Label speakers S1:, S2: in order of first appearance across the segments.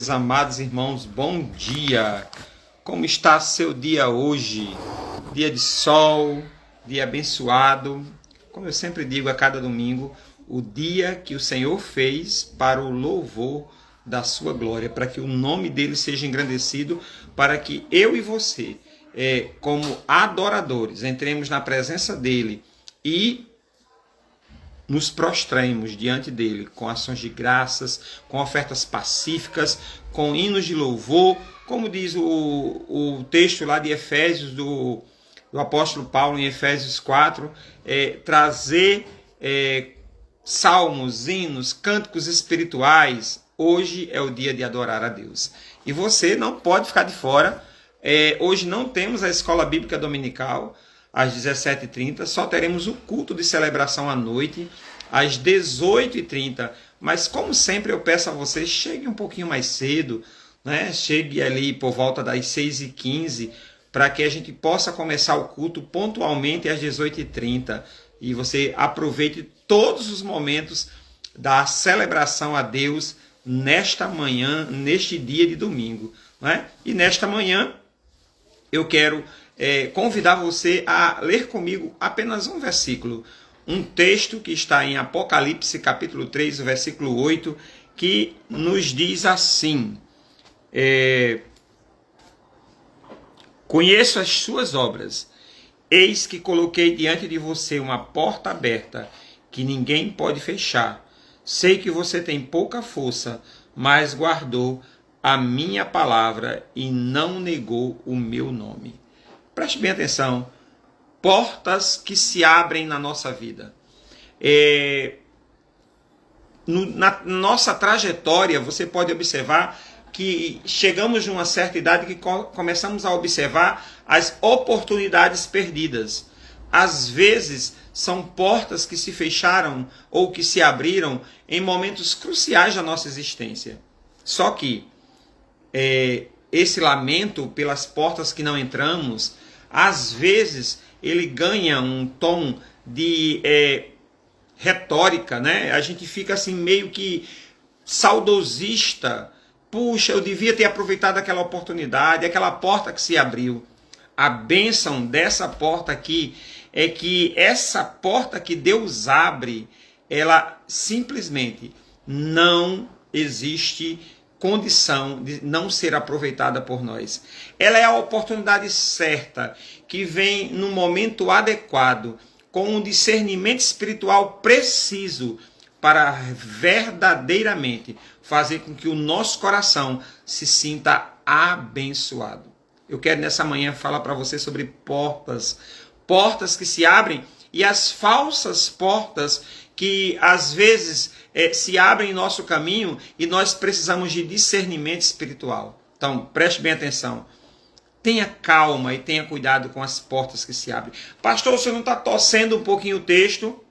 S1: Queridos, amados irmãos, bom dia! Como está seu dia hoje? Dia de sol, dia abençoado. Como eu sempre digo a cada domingo, o dia que o Senhor fez para o louvor da sua glória, para que o nome dele seja engrandecido, para que eu e você, como adoradores, entremos na presença dele e nos prostremos diante dele com ações de graças, com ofertas pacíficas, com hinos de louvor, como diz o texto lá de Efésios, do apóstolo Paulo em Efésios 4, trazer salmos, hinos, cânticos espirituais. Hoje é o dia de adorar a Deus. E você não pode ficar de fora. Hoje não temos a escola bíblica dominical às 17h30, só teremos o culto de celebração à noite, às 18h30. Mas, como sempre, eu peço a você, chegue um pouquinho mais cedo, né? Chegue ali por volta das 6h15, para que a gente possa começar o culto pontualmente às 18h30. E você aproveite todos os momentos da celebração a Deus nesta manhã, neste dia de domingo, né? E nesta manhã eu quero convidar você a ler comigo apenas um versículo, um texto que está em Apocalipse capítulo 3, o versículo 8, que nos diz assim: conheço as suas obras, eis que coloquei diante de você uma porta aberta, que ninguém pode fechar. Sei que você tem pouca força, mas guardou a minha palavra e não negou o meu nome. Preste bem atenção. Portas que se abrem na nossa vida. Na nossa trajetória, você pode observar que chegamos a uma certa idade que começamos a observar as oportunidades perdidas. Às vezes, são portas que se fecharam ou que se abriram em momentos cruciais da nossa existência. Só que esse lamento pelas portas que não entramos, às vezes ele ganha um tom de retórica, né? A gente fica assim meio que saudosista. Puxa, eu devia ter aproveitado aquela oportunidade, aquela porta que se abriu. A bênção dessa porta aqui é que essa porta que Deus abre, ela simplesmente não existe condição de não ser aproveitada por nós. Ela é a oportunidade certa, que vem no momento adequado, com um discernimento espiritual preciso, para verdadeiramente fazer com que o nosso coração se sinta abençoado. Eu quero nessa manhã falar para você sobre portas que se abrem, e as falsas portas que às vezes se abrem em nosso caminho, e nós precisamos de discernimento espiritual. Então, preste bem atenção. Tenha calma e tenha cuidado com as portas que se abrem. Pastor, você não está torcendo um pouquinho o texto?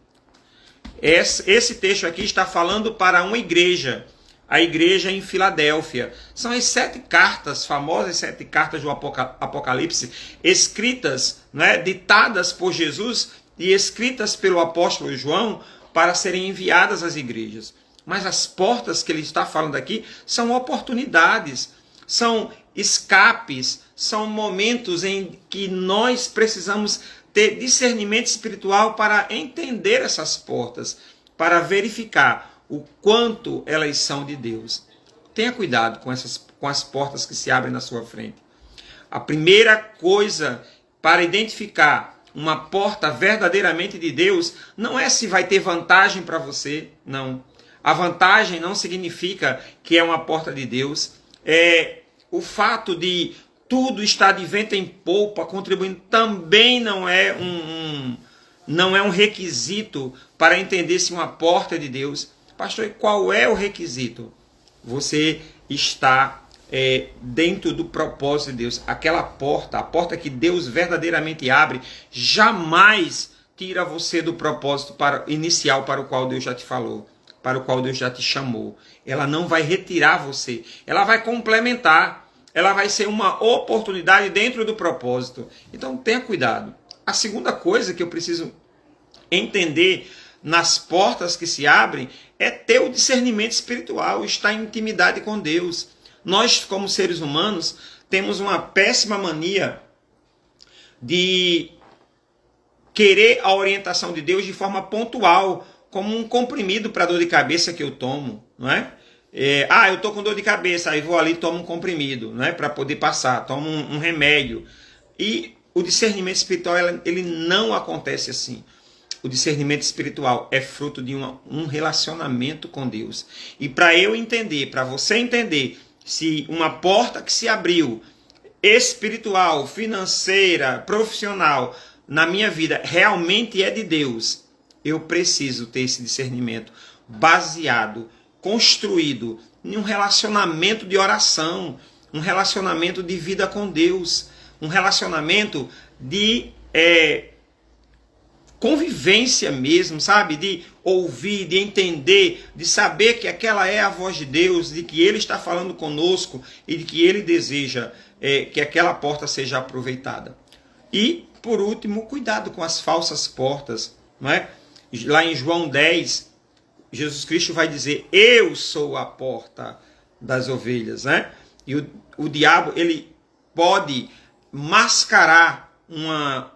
S1: Esse texto aqui está falando para uma igreja, a igreja em Filadélfia. São as 7 cartas, famosas 7 cartas do Apocalipse, escritas, né, ditadas por Jesus e escritas pelo apóstolo João, para serem enviadas às igrejas. Mas as portas que ele está falando aqui são oportunidades, são escapes, são momentos em que nós precisamos ter discernimento espiritual para entender essas portas, para verificar o quanto elas são de Deus. Tenha cuidado com as portas que se abrem na sua frente. A primeira coisa para identificar uma porta verdadeiramente de Deus não é se vai ter vantagem para você, não. A vantagem não significa que é uma porta de Deus. O fato de tudo estar de vento em popa, contribuindo, também não é um requisito para entender se uma porta é de Deus. Pastor, e qual é o requisito? Você está dentro do propósito de Deus. Aquela porta, a porta que Deus verdadeiramente abre, jamais tira você do propósito inicial para o qual Deus já te falou, para o qual Deus já te chamou. Ela não vai retirar você, ela vai complementar, ela vai ser uma oportunidade dentro do propósito. Então tenha cuidado. A segunda coisa que eu preciso entender nas portas que se abrem é ter o discernimento espiritual, estar em intimidade com Deus. Nós, como seres humanos, temos uma péssima mania de querer a orientação de Deus de forma pontual, como um comprimido para dor de cabeça que eu tomo, não é? Eu estou com dor de cabeça, aí vou ali e tomo um comprimido, não é? Para poder passar, tomo um remédio. E o discernimento espiritual, ele não acontece assim. O discernimento espiritual é fruto de um relacionamento com Deus. E para eu entender, para você entender, se uma porta que se abriu, espiritual, financeira, profissional, na minha vida, realmente é de Deus, eu preciso ter esse discernimento baseado, construído em um relacionamento de oração, um relacionamento de vida com Deus, um relacionamento de convivência mesmo, sabe? De ouvir, de entender, de saber que aquela é a voz de Deus, de que Ele está falando conosco e de que Ele deseja que aquela porta seja aproveitada. E, por último, cuidado com as falsas portas, não é? Lá em João 10, Jesus Cristo vai dizer: eu sou a porta das ovelhas, né? E o diabo, ele pode mascarar uma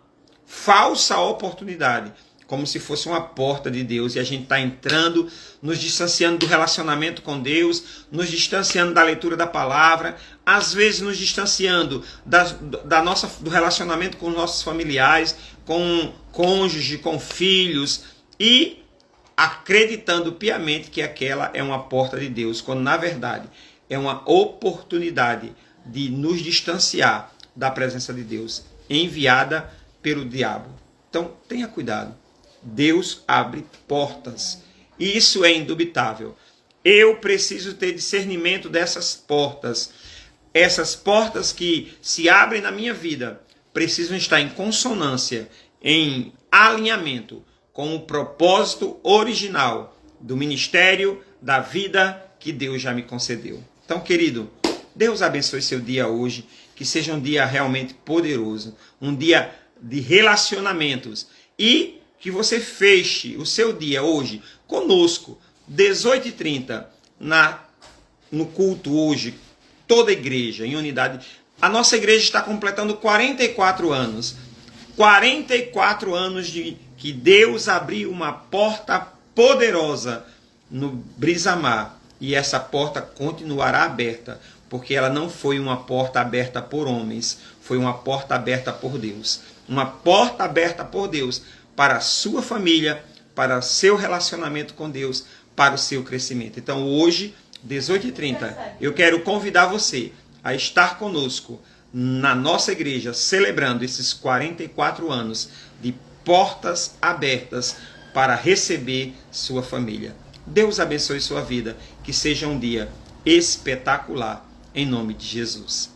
S1: falsa oportunidade como se fosse uma porta de Deus, e a gente está entrando, nos distanciando do relacionamento com Deus, nos distanciando da leitura da palavra, às vezes nos distanciando do relacionamento com nossos familiares, com cônjuge, com filhos, e acreditando piamente que aquela é uma porta de Deus, quando na verdade é uma oportunidade de nos distanciar da presença de Deus, enviada pelo diabo. Então tenha cuidado. Deus abre portas. E isso é indubitável. Eu preciso ter discernimento dessas portas. Essas portas que se abrem na minha vida precisam estar em consonância, em alinhamento com o propósito original do ministério, da vida que Deus já me concedeu. Então, querido, Deus abençoe seu dia hoje, que seja um dia realmente poderoso, um dia de relacionamentos, e que você feche o seu dia hoje conosco, 18h30, no culto hoje, toda a igreja em unidade. A nossa igreja está completando 44 anos. 44 anos de que Deus abriu uma porta poderosa no Brisamar. E essa porta continuará aberta, porque ela não foi uma porta aberta por homens, foi uma porta aberta por Deus. Uma porta aberta por Deus para a sua família, para o seu relacionamento com Deus, para o seu crescimento. Então hoje, 18h30, eu quero convidar você a estar conosco na nossa igreja, celebrando esses 44 anos de portas abertas para receber sua família. Deus abençoe sua vida, que seja um dia espetacular, em nome de Jesus.